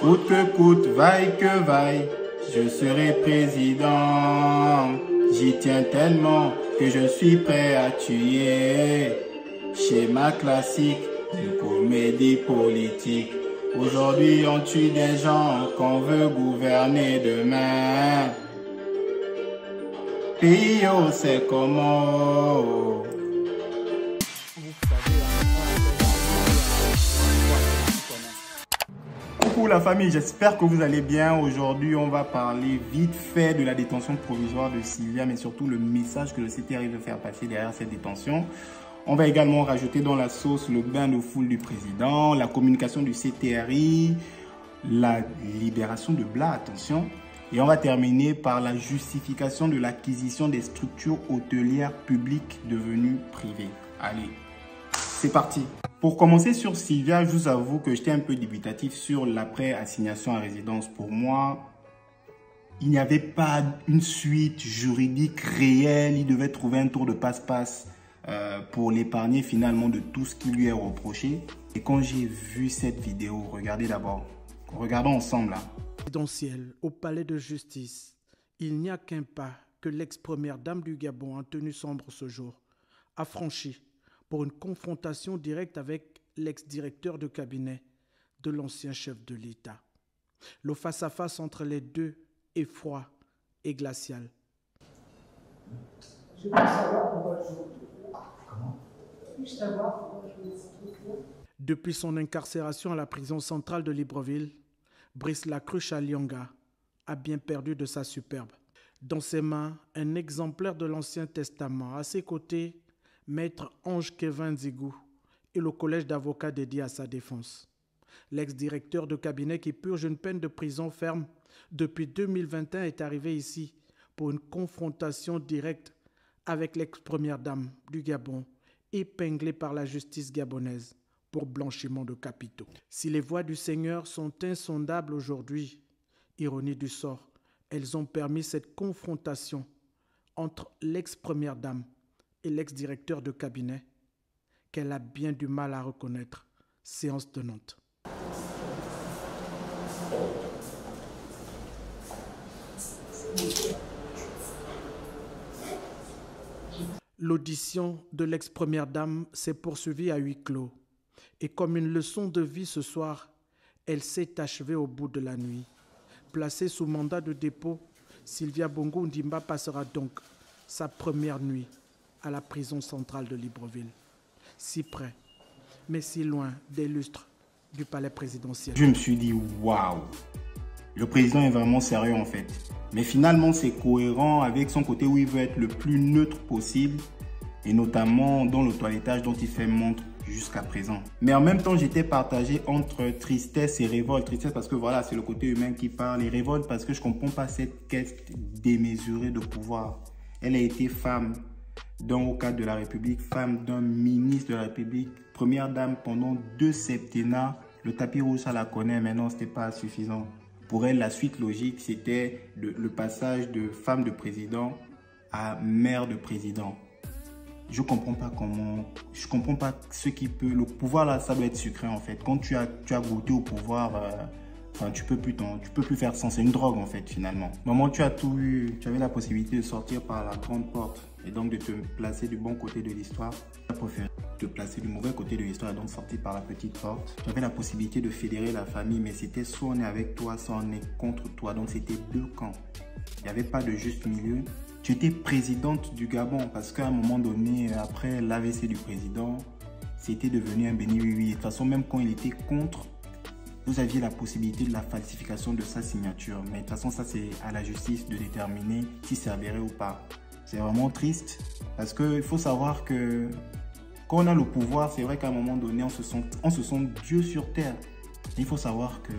Coûte que coûte, vaille que vaille, je serai président. J'y tiens tellement que je suis prêt à tuer. Schéma classique de comédie politique. Aujourd'hui, on tue des gens qu'on veut gouverner demain. Pays, on sait comment. Coucou la famille, j'espère que vous allez bien. Aujourd'hui, on va parler vite fait de la détention provisoire de Sylvia, mais surtout le message que le CTRI veut faire passer derrière cette détention. On va également rajouter dans la sauce le bain de foule du président, la communication du CTRI, la libération de Bla, attention. Et on va terminer par la justification de l'acquisition des structures hôtelières publiques devenues privées. Allez, c'est parti. Pour commencer sur Sylvia, je vous avoue que j'étais un peu dubitatif sur l'après-assignation à résidence. Pour moi, il n'y avait pas une suite juridique réelle. Il devait trouver un tour de passe-passe pour l'épargner finalement de tout ce qui lui est reproché. Et quand j'ai vu cette vidéo, regardez d'abord. Regardons ensemble là. Présidentiel au palais de justice, il n'y a qu'un pas que l'ex-première dame du Gabon en tenue sombre ce jour a franchi pour une confrontation directe avec l'ex-directeur de cabinet de l'ancien chef de l'État. Le face-à-face entre les deux est froid et glacial. Je peux savoir pourquoi je vous... Comment? Puis-je savoir pourquoi je vous explique? Depuis son incarcération à la prison centrale de Libreville, Brice Lacruche Alianga a bien perdu de sa superbe. Dans ses mains, un exemplaire de l'Ancien Testament. À ses côtés, Maître Ange Kevin Zigou et le collège d'avocats dédié à sa défense. L'ex-directeur de cabinet qui purge une peine de prison ferme depuis 2021 est arrivé ici pour une confrontation directe avec l'ex-première dame du Gabon, épinglée par la justice gabonaise pour blanchiment de capitaux. Si les voies du Seigneur sont insondables aujourd'hui, ironie du sort, elles ont permis cette confrontation entre l'ex-première dame et l'ex-directeur de cabinet qu'elle a bien du mal à reconnaître, séance tenante. L'audition de l'ex-première dame s'est poursuivie à huis clos. Et comme une leçon de vie ce soir, elle s'est achevée au bout de la nuit. Placée sous mandat de dépôt, Sylvia Bongo Ndimba passera donc sa première nuit à la prison centrale de Libreville. Si près, mais si loin des lustres du palais présidentiel. Je me suis dit, waouh, le président est vraiment sérieux en fait. Mais finalement, c'est cohérent avec son côté où il veut être le plus neutre possible, et notamment dans le toilettage dont il fait montre jusqu'à présent. Mais en même temps, j'étais partagé entre tristesse et révolte. Tristesse parce que voilà, c'est le côté humain qui parle, et révolte parce que je ne comprends pas cette quête démesurée de pouvoir. Elle a été femme d'un haut cadre de la République, femme d'un ministre de la République, première dame pendant 2 septennats. Le tapis rouge, ça la connaît, maintenant, ce n'était pas suffisant. Pour elle, la suite logique, c'était le passage de femme de président à mère de président. Je comprends pas comment, je comprends pas ce qui peut, le pouvoir là, ça doit être sucré en fait. Quand tu as goûté au pouvoir, enfin, tu peux plus faire sans, c'est une drogue en fait finalement. Au moment où tu as tout eu, tu avais la possibilité de sortir par la grande porte et donc de te placer du bon côté de l'histoire. Tu as préféré te placer du mauvais côté de l'histoire et donc sortir par la petite porte. Tu avais la possibilité de fédérer la famille, mais c'était soit on est avec toi, soit on est contre toi. Donc c'était 2 camps. Il n'y avait pas de juste milieu. Tu étais présidente du Gabon parce qu'à un moment donné, après l'AVC du président, c'était devenu un béni oui-oui. De toute façon, même quand il était contre, vous aviez la possibilité de la falsification de sa signature. Mais de toute façon, ça c'est à la justice de déterminer si c'est avéré ou pas. C'est vraiment triste parce qu'il faut savoir que quand on a le pouvoir, c'est vrai qu'à un moment donné, on se sent Dieu sur terre. Il faut savoir que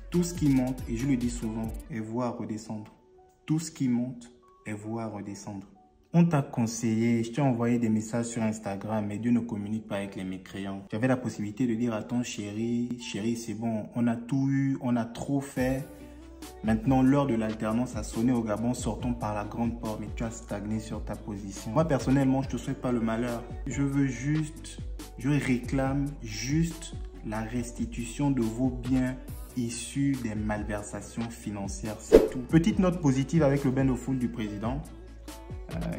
tout ce qui monte, et je le dis souvent, est voué à redescendre. Tout ce qui monte est voué à redescendre. On t'a conseillé, je t'ai envoyé des messages sur Instagram, mais Dieu ne communique pas avec les mécréants. Tu avais la possibilité de dire à ton chéri, c'est bon, on a tout eu, on a trop fait. Maintenant, l'heure de l'alternance a sonné au Gabon, sortons par la grande porte, mais tu as stagné sur ta position. Moi, personnellement, je ne te souhaite pas le malheur. Je réclame juste la restitution de vos biens issus des malversations financières, c'est tout. Petite note positive avec le bain de foule du président,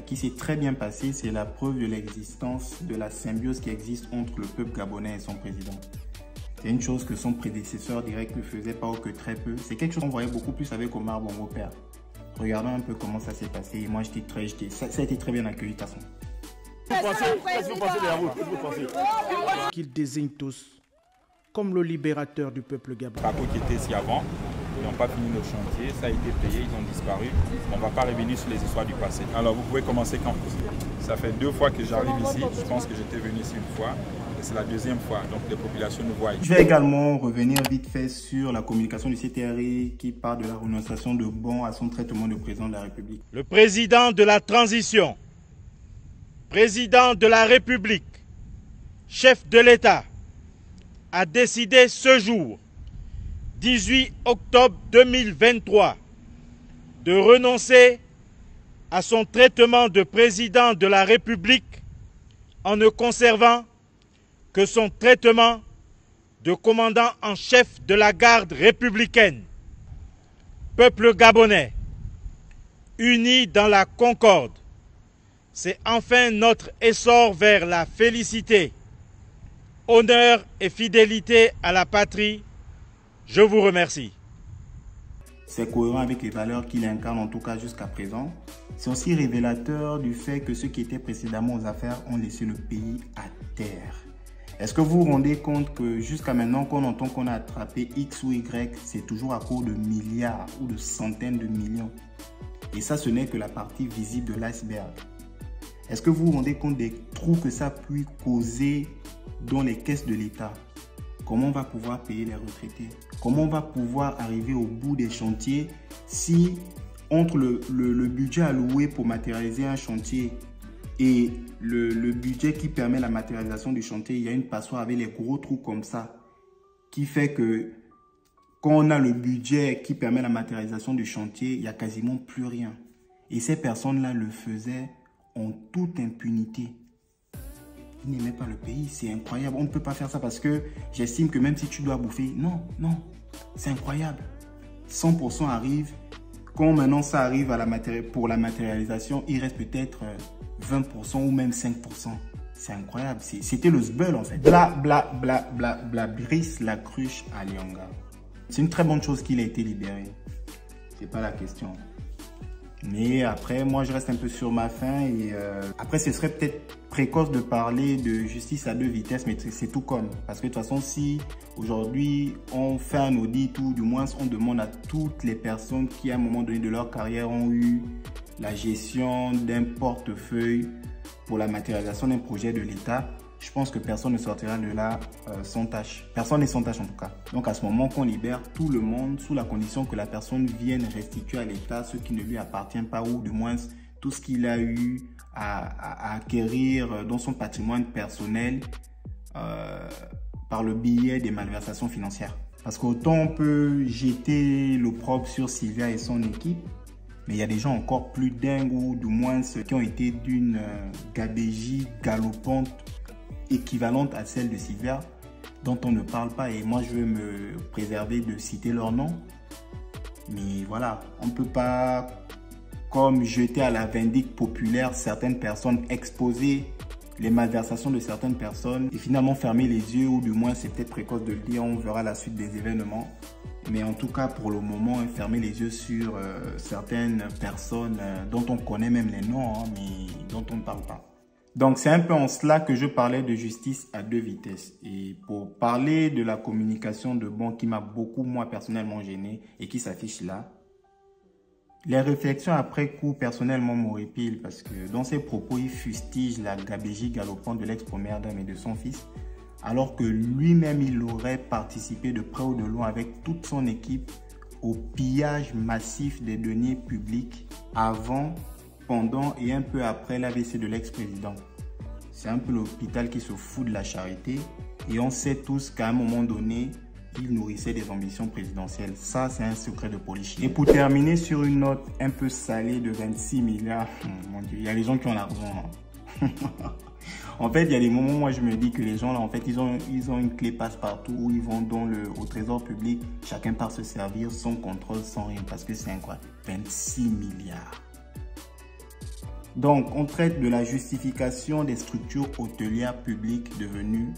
qui s'est très bien passé, c'est la preuve de l'existence de la symbiose qui existe entre le peuple gabonais et son président. C'est une chose que son prédécesseur direct ne faisait pas ou que très peu. C'est quelque chose qu'on voyait beaucoup plus avec Omar Bongo Père. Regardons un peu comment ça s'est passé. Et moi, ça a été très bien accueilli de toute façon. Qu'ils désignent tous comme le libérateur du peuple gabonais. Paco qui était ici avant, ils n'ont pas fini nos chantiers, ça a été payé, ils ont disparu. On ne va pas revenir sur les histoires du passé. Alors vous pouvez commencer quand vous voulez. Ça fait 2 fois que j'arrive ici, je pense que j'étais venu ici une fois. C'est la 2e fois, donc les populations nous voient. Je vais également revenir vite fait sur la communication du CTRI qui parle de la renonciation de Bon à son traitement de président de la République. Le président de la transition, président de la République, chef de l'État, a décidé ce jour, 18 octobre 2023, de renoncer à son traitement de président de la République en ne conservant que son traitement de commandant en chef de la garde républicaine. Peuple gabonais, unis dans la concorde, c'est enfin notre essor vers la félicité, honneur et fidélité à la patrie. Je vous remercie. C'est cohérent avec les valeurs qu'il incarne en tout cas jusqu'à présent. C'est aussi révélateur du fait que ceux qui étaient précédemment aux affaires ont laissé le pays à terre. Est-ce que vous vous rendez compte que jusqu'à maintenant, quand on entend qu'on a attrapé X ou Y, c'est toujours à cause de milliards ou de centaines de millions. Et ça, ce n'est que la partie visible de l'iceberg. Est-ce que vous vous rendez compte des trous que ça peut causer dans les caisses de l'État? Comment on va pouvoir payer les retraités? Comment on va pouvoir arriver au bout des chantiers si entre le budget alloué pour matérialiser un chantier et le budget qui permet la matérialisation du chantier, il y a une passoire avec les gros trous comme ça, qui fait que quand on a le budget qui permet la matérialisation du chantier, il n'y a quasiment plus rien. Et ces personnes-là le faisaient en toute impunité. Ils n'aimaient pas le pays, c'est incroyable. On ne peut pas faire ça parce que j'estime que même si tu dois bouffer, non, c'est incroyable. 100% arrive. Quand maintenant ça arrive pour la matérialisation, il reste peut-être 20% ou même 5%. C'est incroyable. C'était le sbeul en fait. Brice Lacruche Alionga. C'est une très bonne chose qu'il ait été libéré. C'est pas la question. Mais après, moi je reste un peu sur ma faim et après ce serait peut-être précoce de parler de justice à 2 vitesses, mais c'est tout comme. Parce que de toute façon, si aujourd'hui on fait un audit ou du moins on demande à toutes les personnes qui à un moment donné de leur carrière ont eu la gestion d'un portefeuille pour la matérialisation d'un projet de l'État, je pense que personne ne sortira de là sans tâche. Personne n'est sans tâche en tout cas. Donc à ce moment qu'on libère tout le monde sous la condition que la personne vienne restituer à l'État ce qui ne lui appartient pas ou du moins tout ce qu'il a eu à acquérir dans son patrimoine personnel par le biais des malversations financières. Parce qu'autant on peut jeter l'opprobre sur Sylvia et son équipe, mais il y a des gens encore plus dingues ou du moins ceux qui ont été d'une gabégie galopante équivalente à celle de Sylvia dont on ne parle pas et moi je veux me préserver de citer leur nom. Mais voilà, on ne peut pas comme jeter à la vindicte populaire certaines personnes, exposer les malversations de certaines personnes et finalement fermer les yeux, ou du moins c'est peut-être précoce de le dire, on verra la suite des événements. Mais en tout cas pour le moment, fermer les yeux sur certaines personnes dont on connaît même les noms, hein, mais dont on ne parle pas. Donc c'est un peu en cela que je parlais de justice à 2 vitesses. Et pour parler de la communication de Bon qui m'a beaucoup moi personnellement gêné et qui s'affiche là, les réflexions après coup personnellement m'horripilent parce que dans ses propos il fustige la gabégie galopante de l'ex-première dame et de son fils, alors que lui-même il aurait participé de près ou de loin avec toute son équipe au pillage massif des deniers publics avant, pendant et un peu après l'AVC de l'ex-président. C'est un peu l'hôpital qui se fout de la charité et on sait tous qu'à un moment donné, il nourrissait des ambitions présidentielles. Ça, c'est un secret de polichinelle. Et pour terminer sur une note un peu salée de 26 milliards, mon Dieu, il y a les gens qui ont l'argent. En fait, il y a des moments où moi je me dis que les gens là, en fait, ils ont une clé passe-partout où ils vont au trésor public, chacun part se servir sans contrôle, sans rien, parce que c'est incroyable. 26 milliards. Donc, on traite de la justification des structures hôtelières publiques devenues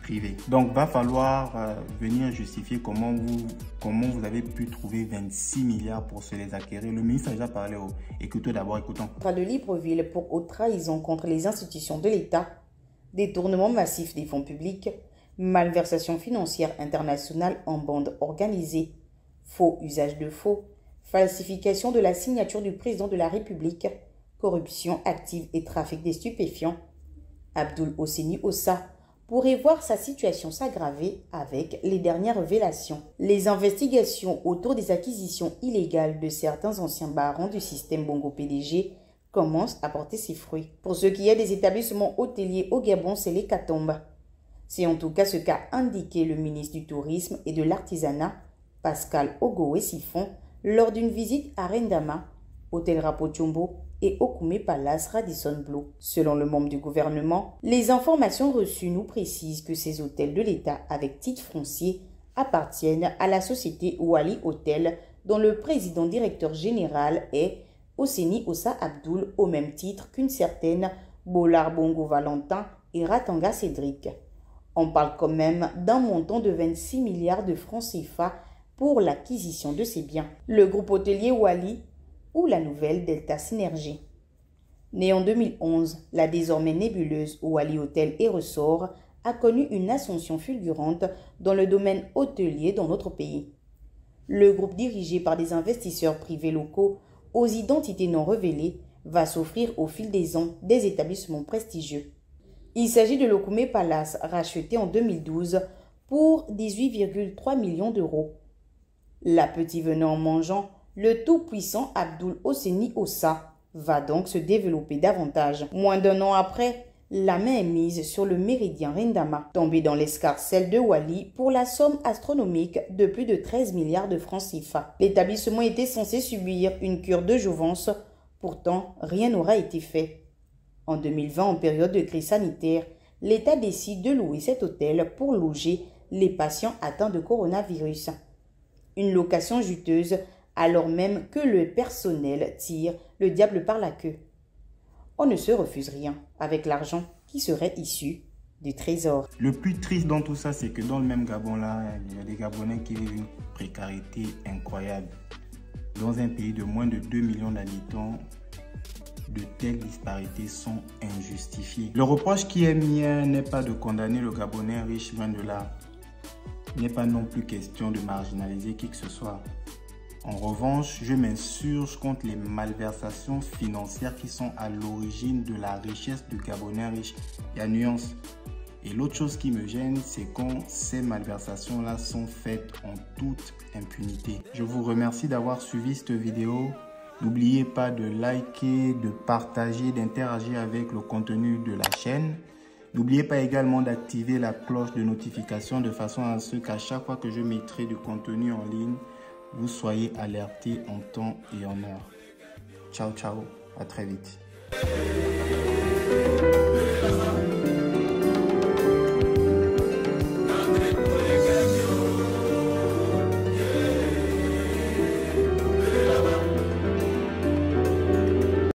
privées. Donc, va falloir venir justifier comment vous avez pu trouver 26 milliards pour se les acquérir. Le ministre a déjà parlé. Écoutez d'abord, écoutons. De Libreville pour haute trahison contre les institutions de l'État, détournement massif des fonds publics, malversation financière internationale en bande organisée, faux usage de faux, falsification de la signature du président de la République, corruption active et trafic des stupéfiants. Abdoul Hosseini Ossa pourrait voir sa situation s'aggraver avec les dernières révélations. Les investigations autour des acquisitions illégales de certains anciens barons du système Bongo PDG commencent à porter ses fruits. Pour ce qui est des établissements hôteliers au Gabon, c'est l'hécatombe. C'est en tout cas ce qu'a indiqué le ministre du Tourisme et de l'Artisanat, Pascal Ogowe Siphon, lors d'une visite à Rendama, Hôtel Rapochombo et Okume Palace Radisson Blu. Selon le membre du gouvernement, les informations reçues nous précisent que ces hôtels de l'État avec titre foncier appartiennent à la société Wali Hotel, dont le président directeur général est Hosseini Ossa Abdoul, au même titre qu'une certaine Bolar Bongo Valentin et Ratanga Cédric. On parle quand même d'un montant de 26 milliards de francs CFA pour l'acquisition de ces biens. Le groupe hôtelier Wali ou la nouvelle Delta Synergie. Née en 2011, la désormais nébuleuse Wali Hotel et Resort a connu une ascension fulgurante dans le domaine hôtelier dans notre pays. Le groupe dirigé par des investisseurs privés locaux aux identités non révélées va s'offrir au fil des ans des établissements prestigieux. Il s'agit de l'Okume Palace, racheté en 2012 pour 18,3 millions d'euros. La petite venant en mangeant, le tout-puissant Abdoul Hosseini Ossa va donc se développer davantage. Moins d'un an après, la main est mise sur le méridien Rendama, tombé dans l'escarcelle de Wali pour la somme astronomique de plus de 13 milliards de francs CFA. L'établissement était censé subir une cure de jouvence, pourtant rien n'aura été fait. En 2020, en période de crise sanitaire, l'État décide de louer cet hôtel pour loger les patients atteints de coronavirus. Une location juteuse alors même que le personnel tire le diable par la queue. On ne se refuse rien avec l'argent qui serait issu du trésor. Le plus triste dans tout ça, c'est que dans le même Gabon là, il y a des Gabonais qui vivent une précarité incroyable. Dans un pays de moins de 2 millions d'habitants, de telles disparités sont injustifiées. Le reproche qui est mien n'est pas de condamner le Gabonais riche, loin de là. Il n'est pas non plus question de marginaliser qui que ce soit. En revanche, je m'insurge contre les malversations financières qui sont à l'origine de la richesse du Gabonais riche. Il y a nuance. Et l'autre chose qui me gêne, c'est quand ces malversations-là sont faites en toute impunité. Je vous remercie d'avoir suivi cette vidéo. N'oubliez pas de liker, de partager, d'interagir avec le contenu de la chaîne. N'oubliez pas également d'activer la cloche de notification de façon à ce qu'à chaque fois que je mettrai du contenu en ligne, vous soyez alertés en temps et en heure. Ciao, ciao, à très vite.